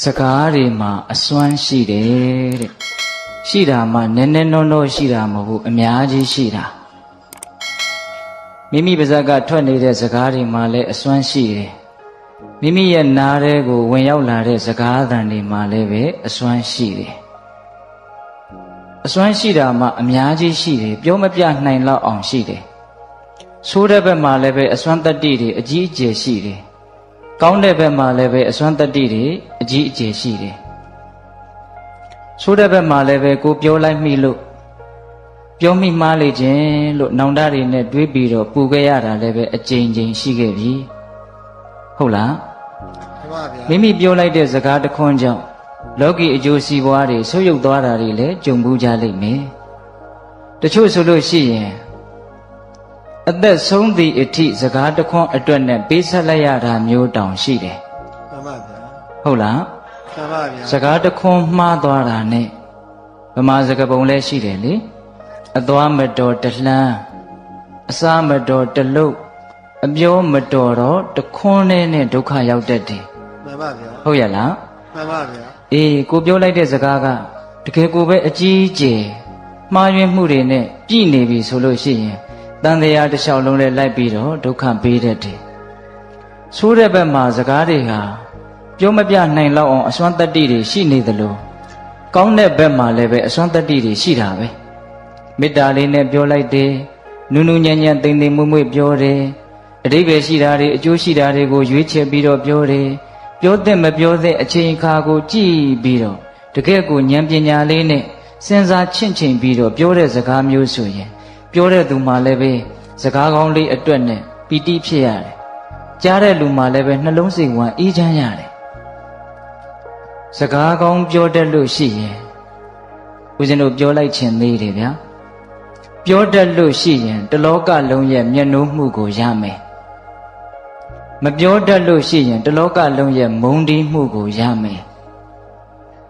စကားတွေမှာအစွမ်းရှိတယ်တဲ့ရှိတာမှနည်းနည်းနောရှိတာမဟုတ်ဘူးအများကြီးရှိတာမိမိပါးစပ်ကထွက်နေတဲ့စကားတွေမှာလည်းအစွမ်းရှိတယ်မိမိရဲ့နားထဲကိုဝင်ရောက်လာတဲ့စကားသံတွေမှာလည်းပဲအစွမ်းရှိတယ်အစွမ်းရှိတာမှအများကြီးရှိတယ်ပြောမပြနိုင်လောက်အောင်ရှိတယ်ဆိုးတဲ့ဘက်မှာလည်းပဲအစွမ်းတတ္တိတွေအကြီးအကျယ်ရှိတယ်ကောင်းတဲ့ဘက်မှာလည်းပဲအစွမ်းတတ္တိတွေအကြီးအကျယ်ရှိတယ်ဆိုးတဲ့ဘက်မှာလည်းပဲကိုပြောလိုက်မိလို့ပြောမိမှားလေခြင်းလို့နောင်တတွေနဲ့တွေးပြီးတော့ပူခဲ့ရတာလည်းပဲအကြိမ်ကြိမ်ရှိခဲ့ပြီဟုတ်လားမှန်ပါဗျာမိမိပြောလိုက်တဲ့စကားတစ်ခွန်းကြောင့်လောကီအကျိုးစီးပွားတွေဆုပ်ယုပ်သွားတာတွေလည်းကြုံဘူးကြလိမ့်မယ်တချို့ဆိုလို့ရှိရင်အသက်ဆုံးသည့်အထိစကားတစ်ခွန်းအတွက်နဲ့ပေးဆက်လိုက်ရတာမျိုးတောင်ရှိတယ်မှန်ပါဗျာဟုတ်လားမှန်ပါဗျာစကားတစ်ခွန်းမှားသွားတာနဲ့ဗမာစကားပုံလည်းရှိတယ်လေအသွားမတော်တလှမ်းအစားမတော်တလုတ်အပြောမတော်တော့တခွန်းနဲ့ဒုက္ခရောက်တတ်တယ်မှန်ပါဗျာဟုတ်ရလားမှန်ပါဗျာအေးကိုပြောလိုက်တဲ့စကားကတကယ်ကိုပဲအကြီးအကျယ်မှားယွင်းမှုတွေနဲ့ပြည်နေပြီဆိုလို့ရှိရင်တန်တရားတစ်လျှောက်လုံးနဲ့လိုက်ပြီးတော့ဒုက္ခပေးတတ်တယ်ဆိုးတဲ့ဘက်မှာစကားတွေဟာပြောမပြနိုင်လောက်အောင်အစွမ်းတတ္တိတွေရှိနေသလိုကောင်းတဲ့ဘက်မှာလည်းပဲအစွမ်းတတ္တိတွေရှိတာပဲမေတ္တာလေးနဲ့ပြောလိုက်တယ်နုနုညံ့ညံ့သိမ့်သိမ့်မွေ့မွေ့ပြောတယ်အဓိပ္ပာယ်ရှိတာတွေအကျိုးရှိတာတွေကိုရွေးချယ်ပြီးတော့ပြောတယ်ပြောတဲ့မပြောတဲ့အချိန်အခါကိုကြည့်ပြီးတော့တကယ့်ကိုဉာဏ်ပညာလေးနဲ့စဉ်းစားချင့်ချိန်ပြီးတော့ပြောတဲ့စကားမျိုးဆိုရင်ပြောတဲ့သူမှလည်းပဲစကားကောင်းလေးအတွက်နဲ့ပီတိဖြစ်ရတယ်ကြားတဲ့လူမှလည်းပဲနှလုံးစိတ်ဝမ်းအေးချမ်းရတယ်စကားကောင်းပြောတတ်လို့ရှိရင်ဦးဇင်းတို့ပြောလိုက်ခြင်းသေးတယ်ဗျာပြောတတ်လို့ရှိရင်တလောကလုံးရဲ့မျက်နှိုးမှုကိုရမယ်မပြောတတ်လို့ရှိရင်တလောကလုံးရဲ့မုန်းတီးမှုကိုရမယ်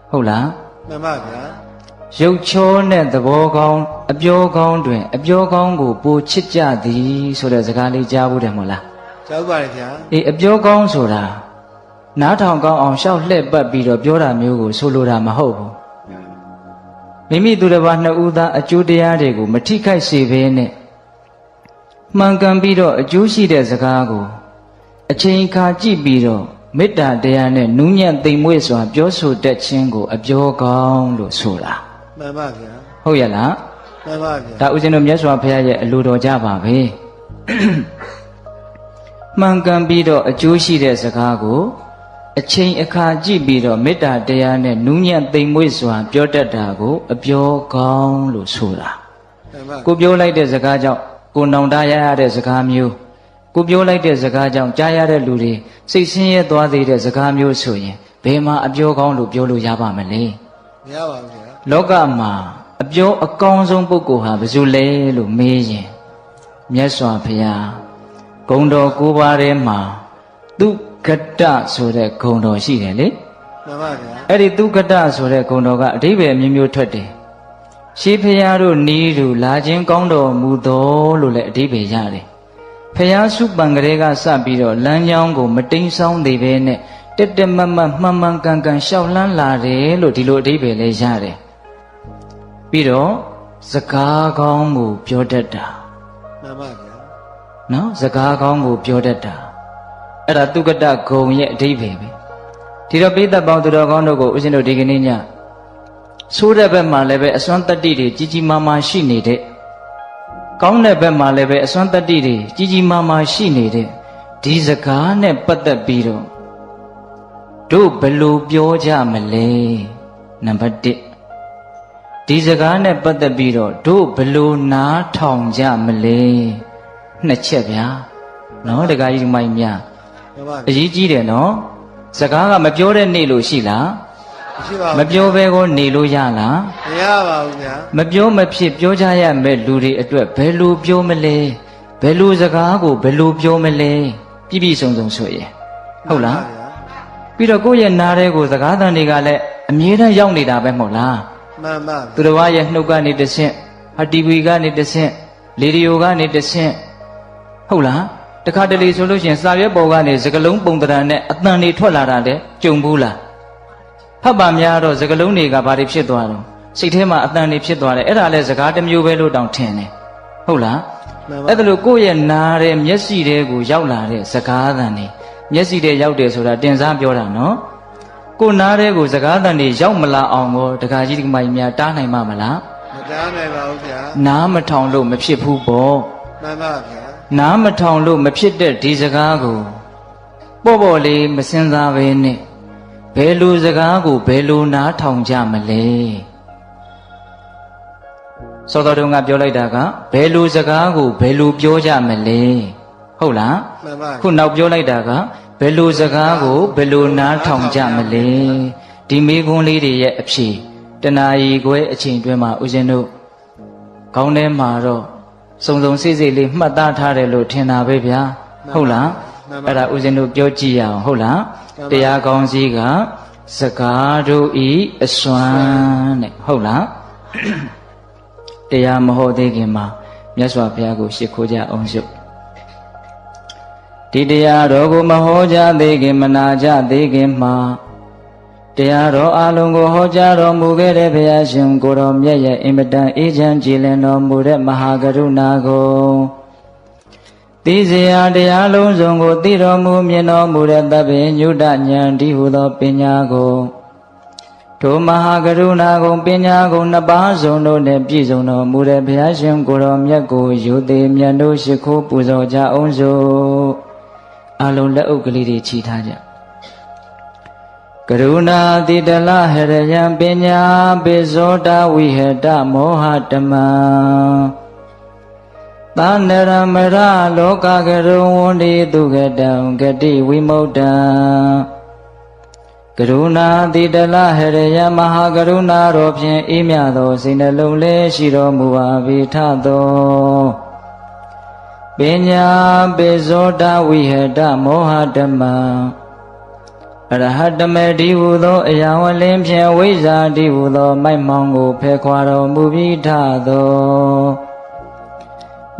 ဟုတ်လားမှန်ပါဗျာရုပ်ချောနဲ့သဘောကောင်းအပြောကောင်းတွင်အပြောကောင်းကိုပိုချစ်ကြသည်ဆိုတဲ့စကားလေးကြားဘူးတယ်မို့လားကြားပါတယ်ဗျာအေးအပြောကောင်းဆိုတာနားထောင်ကောင်းအောင်ရှောက်လှည့်ပတ်ပြီးတော့ပြောတာမျိုးကိုဆိုလိုတာမဟုတ်ဘူးမိမိသူတစ်ပါးနှစ်ဦးသားအကျိုးတရားတွေကိုမထိခိုက်စေဘဲနဲ့မှန်ကန်ပြီးတော့အကျိုးရှိတဲ့စကားကိုအချိန်အခါကြည့်ပြီးတော့မေတ္တာတရားနဲ့နူးညံ့သိမ်မွေ့စွာပြောဆိုတတ်ခြင်းကိုအပြောကောင်းလို့ဆိုတာမှန်ပါဗျာဟုတ်ရဲ့လားမှန်ပါဗျာဒါဦးဇင်းတို့မြတ်စွာဘုရားရဲ့အလိုတော်ကြပါပဲမှန်ကန်ပြီးတော့အကျိုးရှိတဲ့စကားကိုအချိန်အခါကြည့်ပြီးတော့မေတ္တာတရားနဲ့နူးညံ့သိမ်မွေ့စွာပြောတတ်တာကိုအပြောကောင်းလို့ဆိုတာကိုပြောလိုက်တဲ့စကားကြောင့်ကိုနောင်တရရတဲ့စကားမျိုးကိုပြောလိုက်တဲ့စကားကြောင့်ကြားရတဲ့လူတွေစိတ်ဆင်းရဲသွားသေးတဲ့စကားမျိုးဆိုရင်ဘယ်မှာအပြောကောင်းလို့ပြောလို့ရပါမလဲမရပါဘူးဗျာလောကမှာအပြောအကောင်းဆုံးပုဂ္ဂိုလ်ဟာဘယ်သူလဲလို့မေးရင်မြတ်စွာဘုရားဂုဏ်တော်၉ပါးထဲမှာသူကတဆိုတဲ့ဂုဏ်တော်ရှိတယ်လေမှန်ပါဗျာအဲ့ဒီသူကတဆိုတဲ့ဂုဏ်တော်ကအဓိပ္ပာယ်မျိုးမျိုးထွက်တယ်ရှေးဘုရားတို့နီးတို့လာခြင်းကောင်းတော်မူသောလို့လည်းအဓိပ္ပာယ်ရတယ်ဖျားစုပံကလေးကစပြီးတော့လမ်းကြောင်းကိုမတိမ်ဆောင်းသေးပဲနဲ့တက်တက်မတ်မတ်မှန်မှန်ကန်ကန်ရှောက်လန်းလာတယ်လို့ဒီလိုအဓိပ္ပာယ်လေးရတယ်ပြီးတော့စကားကောင်းကိုပြောတတ်တာမှန်ပါဗျာနော်စကားကောင်းကိုပြောတတ်တာအဲ့ဒါသူကတဂုံရဲ့အဓိပ္ပာယ်ပဲဒီတော့ပိဋကပေါင်းသူတော်ကောင်းတို့ကိုဦးဇင်းတို့ဒီကနေ့ညဆိုးတဲ့ဘက်မှာလည်းပဲအစွမ်းတတ္တိတွေကြီးကြီးမားမားရှိနေတဲ့ကောင်းတဲ့ဘက်မှာလည်းပဲအစွမ်းတတ္တိတွေကြီးကြီးမားမားရှိနေတဲ့ဒီစကားနဲ့ပတ်သက်ပြီးတော့တို့ဘယ်လိုပြောကြမလဲနံပါတ်1ဒီစကားနဲ့ပတ်သက်ပြီးတော့တို့ဘယ်လိုနားထောင်ကြမလဲနှစ်ချက်ဗျာနော်တခါကြီးဒီမိုင်းများအရေးကြီးတယ်နော်စကားကမပြောတဲ့နေ့လို့ရှိလားမရှိပါဘူးမပြောဘဲကိုနေလို့ရလားမရပါဘူးဗျာမပြောမဖြစ်ပြောကြရမယ့်လူတွေအတွက်ဘယ်လိုပြောမလဲဘယ်လိုစကားကိုဘယ်လိုပြောမလဲပြည့်ပြည့်စုံစုံဆိုရင်ဟုတ်လားပြီးတော့ကိုယ့်ရဲ့နားထဲကိုစကားသံတွေကလည်းအမြဲတမ်းရောက်နေတာပဲမဟုတ်လားမှန်ပါသူတော်ဘာရဲ့နှုတ်ကနေတဆင့်ဟာတီဗီကနေတဆင့်လေဒီယိုကနေတဆင့်ဟုတ်လားတခါတလေဆိုလို့ရှိရင်စာရွက်ပေါ်ကနေစကလုံးပုံသဏ္ဍာန်နဲ့အသံတွေထွက်လာတာတဲ့ကြုံဘူးလား ဖတ်ပါများတော့စကလုံးတွေကဘာတွေဖြစ်သွားတော့စိတ်ထဲမှာအတန်တွေဖြစ်သွားတယ်အဲ့ဒါလဲစကားတစ်မျိုးပဲလို့တောင်ထင်တယ်ဟုတ်လားအဲ့ဒါလို့ကိုယ့်ရဲ့နားတဲ့မျက်စိတွေကိုရောက်လာတဲ့စကားသံတွေမျက်စိတွေရောက်တယ်ဆိုတာတင်စားပြောတာနော်ကိုယ်နားတဲ့ကိုစကားသံတွေရောက်မလာအောင်ကိုတခါကြီးဒီကမကြီးများတားနိုင်မှာမလားမတားနိုင်ပါဘူးဗျာနားမထောင်လို့မဖြစ်ဘူးပေါ့မှန်ပါဗျာနားမထောင်လို့မဖြစ်တဲ့ဒီစကားကိုပေါ့ပေါ့လေးမစင်စားပဲနဲ့ဘယ်လိုစကားကိုဘယ်လိုနားထောင်ကြမလဲစောတော်တုန်းကပြောလိုက်တာကဘယ်လိုစကားကိုဘယ်လိုပြောကြမလဲဟုတ်လားမှန်ပါခုနောက်ပြောလိုက်တာကဘယ်လိုစကားကိုဘယ်လိုနားထောင်ကြမလဲဒီမိခွန်းလေးတွေရဲ့အဖြေတဏှာကြီးခွဲအချိန်တွင်းမှာဦးဇင်းတို့ခေါင်းထဲမှာတော့စုံစုံစိစိလေးမှတ်သားထားတယ်လို့ထင်တာပဲဗျာဟုတ်လားအဲ့ဒါဦးဇင်းတို့ပြောကြည့်ရအောင်ဟုတ်လားတရားကောင်းစီးကစကားတို့ဤအစွမ်းတဲ့ဟုတ်လားတရားမဟုတ်သေးခင်မှာမြတ်စွာဘုရားကိုရှ िख ိုးကြအောင်ရှုဒီတရားတော်ကိုမဟောကြားသေးခင်မနာကြသေးခင်မှာတရားတော်အလုံးကိုဟောကြားတော်မူခဲ့တဲ့ဘုရားရှင်ကိုတော်မြတ်ရဲ့အင်မတန်အေးချမ်းကြည်လင်တော်မူတဲ့မဟာကရုဏာကိုသိစေရာတရားလုံးစုံကိုသိတော်မူမြင်တော်မူတဲ့သဗ္ဗညုတဉာဏ်ဒီဟုသောပညာကိုထိုမဟာကရုဏာကိုပညာကိုနှစ်ပါးစုံတို့နဲ့ပြည့်စုံတော်မူတဲ့ဘုရားရှင်ကိုတော်မြတ်ကိုယူသေးမြတ်တို့ရှိခိုးပူဇော်ကြအောင်စို့အလုံးလက်အုပ်ကလေးတွေချီထားကြကရုဏာတိတလဟရယံပညာပိဇောတဝိဟတမောဟတမံသာနရမရလောကကရုံဝန္တိတုဂတံဂတိဝိမု ṭံ ကရုဏာတိတလဟရယမဟာကရုဏာတော်ဖြင့်အေးမြသောစိတ်နှလုံးလေးရှိတော်မူပါ၏ထသောပညာပိဇောတဝိဟတမောဟတမံအရဟတမေတိဟုသောအရာဝလင်းဖြင့်ဝိဇ္ဇာတိဟုသောမိုက်မောင်ကိုဖယ်ခွာတော်မူပြီးထသော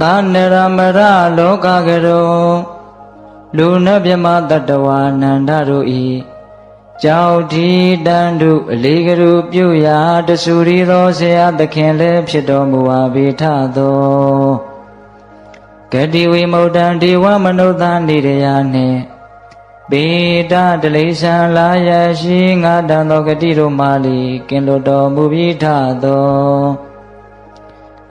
သာနရမရလောကကရုံလူနှင့်မြမတတ္တဝါနန္ဒတို့ဤကြောက်ဒီတန်တုအလေးကရုပြုရာတဆူရီသောဆရာသခင်လည်းဖြစ်တော်မူပါ၏ထသောဂတိဝိမု ṭံ ဒေဝမနုဿာနေရယနှင့်ပေတတလိษံလာယရှိငါတန်သောဂတိတို့မာလီကင်လွတ်တော်မူပြီးထသော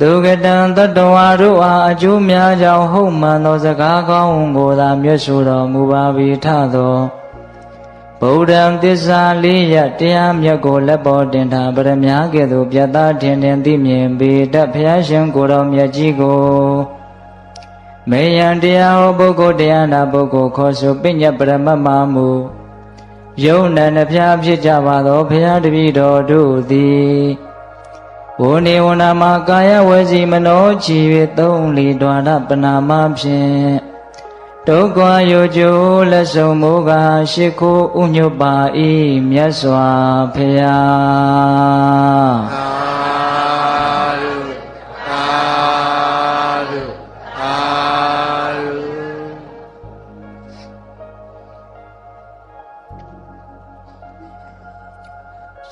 သူကတံတတ္တဝါတို့အားအကျိုးများကြောင့်ဟုတ်မှန်သောစကားကောင်းကိုသာမြတ်ဆိုတော်မူပါ၏ထသောဗုဒ္ဓံသစ္စာလေးရတရားမြတ်ကိုလက်ပေါ်တင်ထားပရမညာကဲ့သို့ပြတ်သားထင်ထင်သိမြင်ပေတတ်ဘုရားရှင်ကိုယ်တော်မြတ်ကြီးကိုမေယံတရားဟောပုဂ္ဂိုလ်တရားနာပုဂ္ဂိုလ်ခေါ်ဆိုပညတ်ပရမတ်မမူယုံနံနှဖျားဖြစ်ကြပါသောဘုရားတပည့်တော်တို့သည်ဝိနေဝနာမှာကာယဝစီမနောချီ၍သုံးလီတွာရပနာမဖြင့်ဒုက္ခယောကျိုးလက်ဆုံးမူကားရှိခိုးဥညွတ်ပါ၏မြတ်စွာဘုရား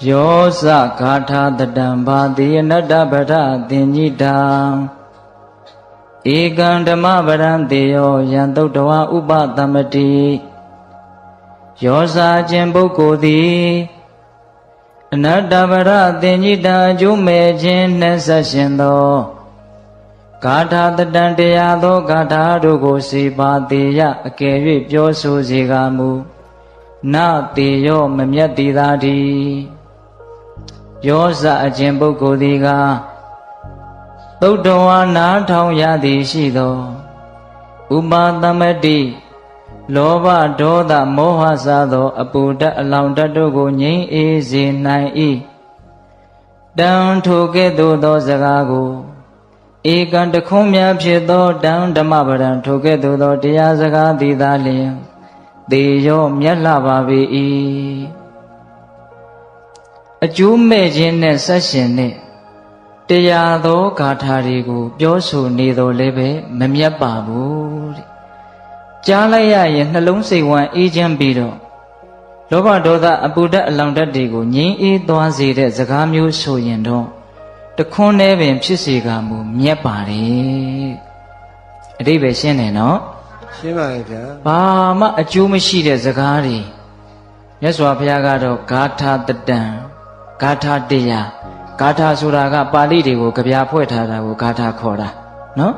ယောဇဂါထာတတံဘာတိအနတ္တပဒသင်္ညိတံဧကံဓမ္မပရံတေယောယံသုတ္တဝါဥပသမတိယောဇာခြင်းပုဂ္ဂိုလ်သည်အနတ္တပဒသင်္ညိတံအကျိုးမဲ့ခြင်းနှင့်ဆက်ရှင်သောဂါထာတတံတရားသောဂါထာတို့ကိုစေပါတေယအကယ်၍ပြောဆိုစေကာမူနတေယောမမြတ်တိသာတိယောဇအခြင်းပုဂ္ဂိုလ်သည်ကသုတ္တဝါနာထောင်ရသည်ရှိသောဥပါသမတိလောဘဒေါသမောဟစသောအပူဓာတ်အလောင်ဓာတ်တို့ကိုငြိမ်းအေးစေနိုင်၏တံထိုကဲ့သို့သောစကားကိုဧကံတခုံးများဖြစ်သောတံဓမ္မပဒံထိုကဲ့သို့သောတရားစကားသည်သာလျှင်သေရောမြတ်လှပါပေ၏အကျိုးမဲ့ခြင်းနဲ့ဆက်ရှင်နဲ့တရားသောဂါထာတွေကိုပြောဆိုနေတော်လည်းပဲမမြတ်ပါဘူးတဲ့ကြားလိုက်ရရင်နှလုံးစိတ်ဝမ်းအေးချမ်းပြီးတော့ လောဘဒေါသအပူဓာတ်အလောင်ဓာတ်တွေကိုငြိမ်းအေးသွားစေတဲ့စကားမျိုးဆိုရင်တော့တခွန်းနဲ့ပင်ဖြစ်စေကမူမြတ်ပါတယ်အတိပ္ပယ်ရှင်းတယ်နော်ရှင်းပါလေဗျာဘာမှအကျိုးမရှိတဲ့စကားတွေမြတ်စွာဘုရားကတော့ဂါထာတတံဂါထာတရားဂါထာဆိုတာကပါဠိတွေကိုကြပြဖွဲ့ထားတာကိုဂါထာခေါ်တာနော်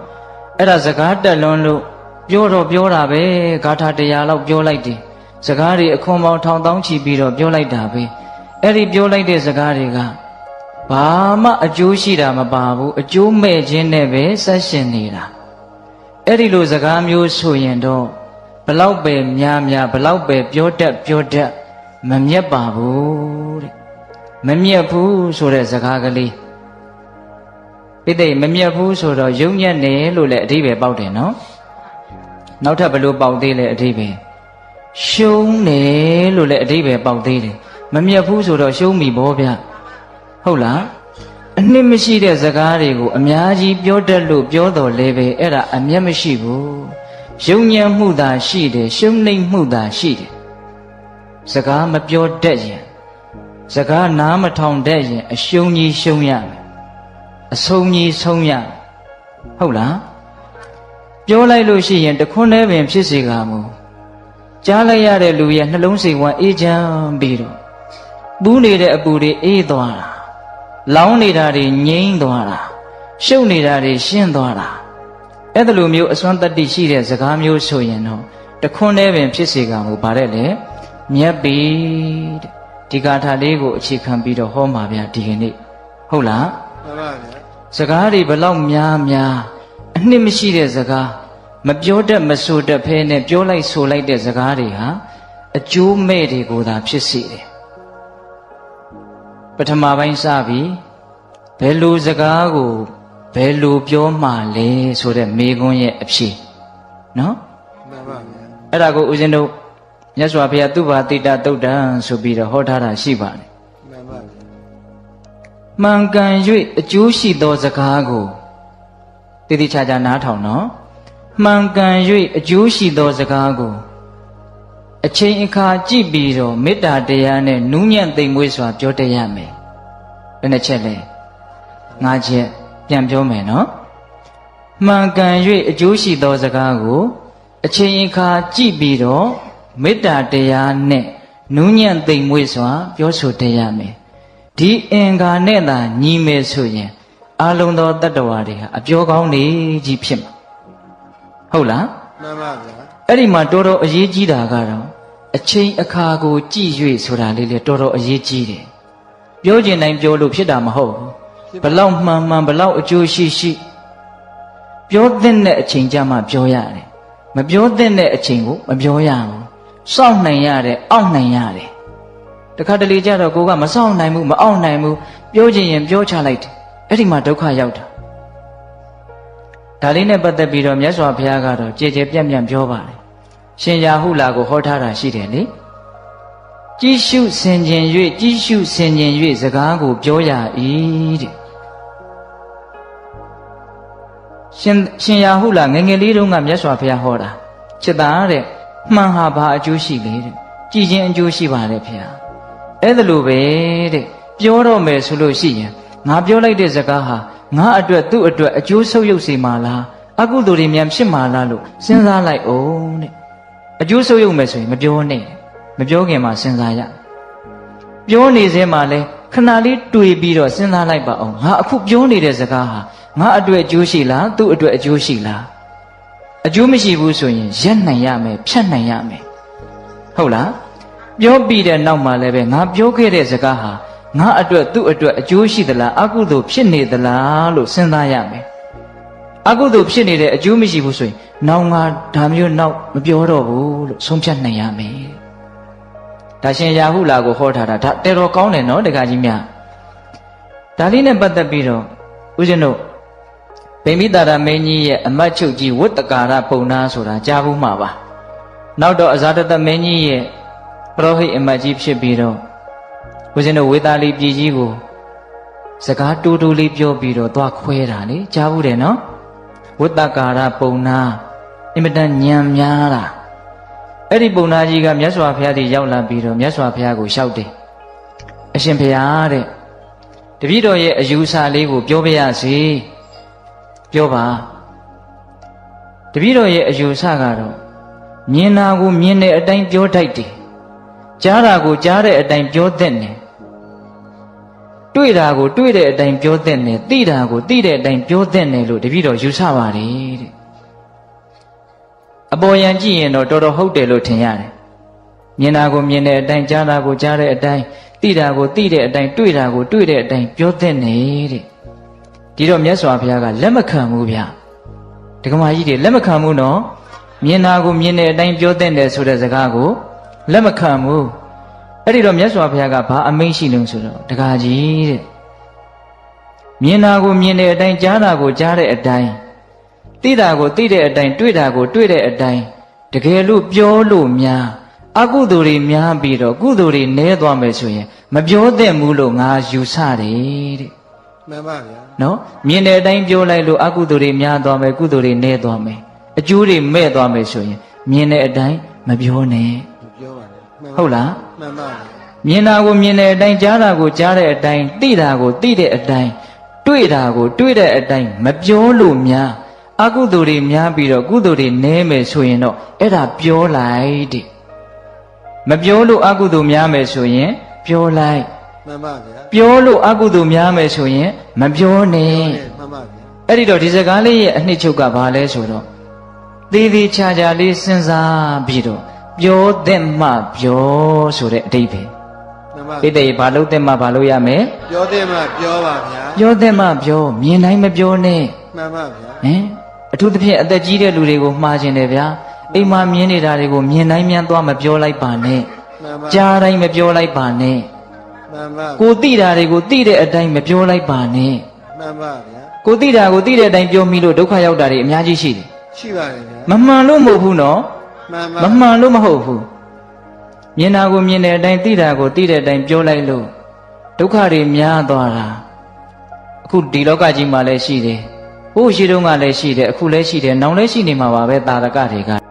အဲ့ဒါစကားတက်လွန်းလို့ပြောတော့ပြောတာပဲဂါထာတရားလောက်ပြောလိုက်တယ်စကားတွေအခွန်ပေါင်းထောင်တောင်းချီပြီးတော့ပြောလိုက်တာပဲအဲ့ဒီပြောလိုက်တဲ့စကားတွေကဘာမှအကျိုးရှိတာမပါဘူးအကျိုးမဲ့ခြင်းနဲ့ပဲဆက်ရှင်နေတာအဲ့ဒီလိုစကားမျိုးဆိုရင်တော့ဘလောက်ပဲများများဘလောက်ပဲပြောတတ်မမြတ်ပါဘူးတဲ့မမြတ်ဘူးဆိုတဲ့စကားကလေးပိဋိမမြတ်ဘူးဆိုတော့ယုံညံ့တယ်လို့လည်းအဓိပ္ပာယ်ပေါက်တယ်နော်နောက်ထပ်ဘလို့ပေါက်သေးလဲအဓိပ္ပာယ်ရှုံးတယ်လို့လည်းအဓိပ္ပာယ်ပေါက်သေးတယ်မမြတ်ဘူးဆိုတော့ရှုံးပြီဗောဗျဟုတ်လားအနှစ်မရှိတဲ့စကားတွေကိုအများကြီးပြောတတ်လို့ပြောတော်လဲပဲအဲ့ဒါအမျက်မရှိဘူးယုံညံ့မှုသာရှိတယ်ရှုံးနိမ့်မှုသာရှိတယ်စကားမပြောတတ်ရင်စကားနားမထောင်တတ်ရင်အရှုံးကြီးရှုံးရမယ်အဆုံးကြီးဆုံးရမယ်ဟုတ်လားပြောလိုက်လို့ရှိရင်တခွန်းတည်းပင်ဖြစ်စေကမူကြားလိုက်ရတဲ့လူရဲ့နှလုံးစိတ်ဝမ်းအေးချမ်းပြီးတော့ပူးနေတဲ့အပူတွေအေးသွားတာလောင်းနေတာတွေငြိမ်းသွားတာရှုပ်နေတာတွေရှင်းသွားတာအဲ့ဒါလိုမျိုးအစွမ်းတတ္တိရှိတဲ့စကားမျိုးဆိုရင်တော့တခွန်းတည်းပင်ဖြစ်စေကမူဗါတဲ့လေမြတ်ပြီတဲ့ဒီဂါထာလေးကိုအခြေခံပြီးတော့ဟောမှာဗျာဒီကနေ့ဟုတ်လားမှန်ပါဗျာစကားတွေဘလောက်များအနှစ်မရှိတဲ့စကားမပြောတတ်မဆိုတတ်ဖဲနဲ့ပြောလိုက်ဆိုလိုက်တဲ့စကားတွေဟာအကျိုးမဲ့တွေကိုသာဖြစ်စေတယ်ပထမပိုင်းစပြီးဘယ်လိုစကားကိုဘယ်လိုပြောမှလဲဆိုတဲ့မေခွန်းရဲ့အဖြေနော်မှန်ပါဗျာအဲ့ဒါကိုဦးဇင်းတို့မြတ်စွာဘုရားသုဘာတိတသုတ်တံဆိုပြီးတော့ဟောထားတာရှိပါတယ်မှန်ပါဗျာမှန်ကန်၍အကျိုးရှိသောစကားကိုတည်တည်ချာချာနားထောင်နော်မှန်ကန်၍အကျိုးရှိသောစကားကိုအချိန်အခါကြည့်ပြီးတော့မေတ္တာတရားနဲ့နူးညံ့သိမ်မွေ့စွာပြောတတ်ရမယ်ဘယ်နှချက်လဲ၅ချက်ပြန်ပြောမယ်နော်မှန်ကန်၍အကျိုးရှိသောစကားကိုအချိန်အခါကြည့်ပြီးတော့မေတ္တာတရားနဲ့နူးညံ့သိမ်မွေ့စွာပြောဆိုတတ်ရမယ်ဒီအင်္ဂါနဲ့သာညီမယ်ဆိုရင်အလုံးသောတတ္တဝါတွေဟာအပြောကောင်းနေကြီးဖြစ်မှာဟုတ်လားမှန်ပါဗျာအဲ့ဒီမှာတော်တော်အရေးကြီးတာကတော့အချိန်အခါကိုကြည့်၍ဆိုတာလေးလေတော်တော်အရေးကြီးတယ်ပြောကျင်တိုင်းပြောလို့ဖြစ်တာမဟုတ်ဘူးဘလောက်မှန်ဘလောက်အကျိုးရှိပြောတဲ့အချိန်ကြမှပြောရတယ်မပြောတဲ့အချိန်ကိုမပြောရဘူးစောင့်နိုင်ရတယ်အောင့်နိုင်ရတယ်တခါတလေကြတော့ကိုကမစောင့်နိုင်ဘူးမအောင့်နိုင်ဘူးပြောချင်ရင်ပြောချလိုက်တယ်အဲ့ဒီမှာဒုက္ခရောက်တာဒါလေးနဲ့ပတ်သက်ပြီးတော့မြတ်စွာဘုရားကတော့ကြည်ကြဲပြန့်ပြန့်ပြောပါတယ်ရှင်ရာဟုလာကိုဟောထားတာရှိတယ်လေကြည်ရှုဆင်ခြင်၍စကားကိုပြောရ၏တဲ့ရှင်ရာဟုလာငယ်ငယ်လေးတုန်းကမြတ်စွာဘုရားဟောတာจิตသားတဲ့မှန်ဟာဘာအကျိုးရှိလဲတဲ့ကြည်ခြင်းအကျိုးရှိပါတယ်ဘုရားအဲ့ဒါလိုပဲတဲ့ပြောတော့မယ်ဆိုလို့ရှိရင်ငါပြောလိုက်တဲ့စကားဟာငါအတွက်သူ့အတွက်အကျိုးဆုပ်ယုပ်စေမှာလားအကုသိုလ်တွေများဖြစ်မှာလားလို့စဉ်းစားလိုက်အောင်တဲ့အကျိုးဆုပ်ယုပ်မယ်ဆိုရင်မပြောနဲ့မပြောခင်မှာစဉ်းစားရပြောနေစဲမှာလဲခဏလေးတွေ့ပြီးတော့စဉ်းစားလိုက်ပါအောင်ငါအခုပြောနေတဲ့စကားဟာငါအတွက်အကျိုးရှိလားသူ့အတွက်အကျိုးရှိလားအကျိုးမရှိဘူးဆိုရင်ရက်နိုင်ရမယ်ဖြတ်နိုင်ရမယ်ဟုတ်လားပြောပြီးတဲ့နောက်မှာလည်းပဲငါပြောခဲ့တဲ့စကားဟာငါအတွက်သူ့အတွက်အကျိုးရှိသလားအကုသိုလ်ဖြစ်နေသလားလို့စဉ်းစားရမယ်အကုသိုလ်ဖြစ်နေတဲ့အကျိုးမရှိဘူးဆိုရင်နောက်ငါဒါမျိုးနောက်မပြောတော့ဘူးလို့ဆုံးဖြတ်နိုင်ရမယ်ဒါရှင်ရာဟုလာကိုဟောထားတာဒါတော်တော်ကောင်းတယ်နော်တခါကြီးများဒါလေးနဲ့ပတ်သက်ပြီးတော့ဦးဇင်းတို့ဗိမိတာရမင်းကြီးရဲ့အမတ်ချုပ်ကြီးဝတ္တကာရပုံနာဆိုတာကြားဘူးမှာပါနောက်တော့အဇာတတမင်းကြီးရဲ့ပရောဟိတ်အမတ်ကြီးဖြစ်ပြီးတော့ဦးဇင်းတို့ဝေသာလီပြည်ကြီးကိုစကားတူတူလေးပြောပြီးတော့သွားခွဲတာလေကြားဘူးတယ်နော်ဝတ္တကာရပုံနာအင်မတန်ညံများတာ အဲ့ဒီပုံနာကြီးကမြတ်စွာဘုရားတည်းရောက်လာပြီးတော့မြတ်စွာဘုရားကိုလျှောက်တယ်အရှင်ဘုရားတဲ့တပည့်တော်ရဲ့အယူဆလေးကိုပြောပြရစီပြောပါတပည့်တော်ရဲ့အယူဆကတော့မြင်တာကိုမြင်တဲ့အတိုင်းပြောတတ်တယ်ကြားတာကိုကြားတဲ့အတိုင်းပြောတတ်တယ်တွေ့တာကိုတွေ့တဲ့အတိုင်းပြောတတ်တယ်သိတာကိုသိတဲ့အတိုင်းပြောတတ်တယ်လို့တပည့်တော်ယူဆပါတယ်တဲ့အပေါ်ယံကြည့်ရင်တော့တော်တော်ဟုတ်တယ်လို့ထင်ရတယ်မြင်တာကိုမြင်တဲ့အတိုင်းကြားတာကိုကြားတဲ့အတိုင်းသိတာကိုသိတဲ့အတိုင်းတွေ့တာကိုတွေ့တဲ့အတိုင်းပြောတတ်တယ်တဲ့ဒီတော့မြတ်စွာဘုရားကလက်မခံဘူးဗျဒကမာကြီးတွေလက်မခံဘူးနော်မြင်တာကိုမြင်တဲ့အတိုင်းပြောတတ်တယ်ဆိုတဲ့စကားကိုလက်မခံဘူးအဲ့ဒီတော့မြတ်စွာဘုရားကဘာအမိန့်ရှိလို့ဆိုတော့ဒကာကြီးတဲ့မြင်တာကိုမြင်တဲ့အတိုင်းကြားတာကိုကြားတဲ့အတိုင်းသိတာကိုသိတဲ့အတိုင်းတွေ့တာကိုတွေ့တဲ့အတိုင်းတကယ်လို့ပြောလို့များအကုသိုလ်တွေများပြီးတော့ကုသိုလ်တွေနည်းသွားမယ်ဆိုရင်မပြောသင့်ဘူးလို့ငါယူဆတယ်တဲ့မှန်ပါဗျာနော်မြင်တဲ့အတိုင်းပြောလိုက်လို့အကုသိုလ်တွေများသွားမယ်ကုသိုလ်တွေနည်းသွားမယ်အကျိုးတွေမဲ့သွားမယ်ဆိုရင်မြင်တဲ့အတိုင်းမပြောနဲ့မပြောပါနဲ့ဟုတ်လားမှန်ပါမြင်တာကိုမြင်တဲ့အတိုင်းကြားတာကိုကြားတဲ့အတိုင်းသိတာကိုသိတဲ့အတိုင်းတွေ့တာကိုတွေ့တဲ့အတိုင်းမပြောလို့များအကုသိုလ်တွေများပြီးတော့ကုသိုလ်တွေနည်းမယ်ဆိုရင်တော့အဲ့ဒါပြောလိုက်တဲ့မပြောလို့အကုသိုလ်များမယ်ဆိုရင်ပြောလိုက်မှန်ပါဗျာပြောလို့အကုသိုလ်များမယ်ဆိုရင်မပြောနဲ့မှန်ပါဗျာအဲ့ဒီတော့ဒီစကားလေးရဲ့အနှစ်ချုပ်ကဘာလဲဆိုတော့သေးသေးချာချာလေးစဉ်းစားပြီးတော့ပြောတဲ့မှပြောဆိုတဲ့အဓိပ္ပာယ်မှန်ပါတိတ်တိတ်ဘာလို့တဲ့မှဘာလို့ရမယ်ပြောတဲ့မှပြောပါဗျာပြောတဲ့မှပြောမြင်တိုင်းမပြောနဲ့မှန်ပါဗျာဟင်အထူးသဖြင့်အသက်ကြီးတဲ့လူတွေကိုမှားခြင်းတယ်ဗျာအိမ်မှာမြင်နေတာတွေကိုမြင်တိုင်းမြန်သွားမပြောလိုက်ပါနဲ့ကြားတိုင်းမပြောလိုက်ပါနဲ့မှန်ပါကိုသိတာတွေကိုသိတဲ့အတိုင်းမပြောလိုက်ပါနဲ့မှန်ပါဗျာကိုသိတာကိုသိတဲ့အတိုင်းပြောမိလို့ဒုက္ခရောက်တာတွေအများကြီးရှိတယ်ရှိပါတယ်ဗျာမမှန်လို့မဟုတ်ဘူးနော်မှန်ပါမမှန်လို့မဟုတ်ဘူးမြင်တာကိုမြင်တဲ့အတိုင်းသိတာကိုသိတဲ့အတိုင်းပြောလိုက်လို့ဒုက္ခတွေများသွားတာအခုဒီလောကကြီးမှာလည်းရှိတယ်ဟိုးရှိတုန်းကလည်းရှိတယ်အခုလည်းရှိတယ်နောင်လည်းရှိနေမှာပါပဲတာရကတွေက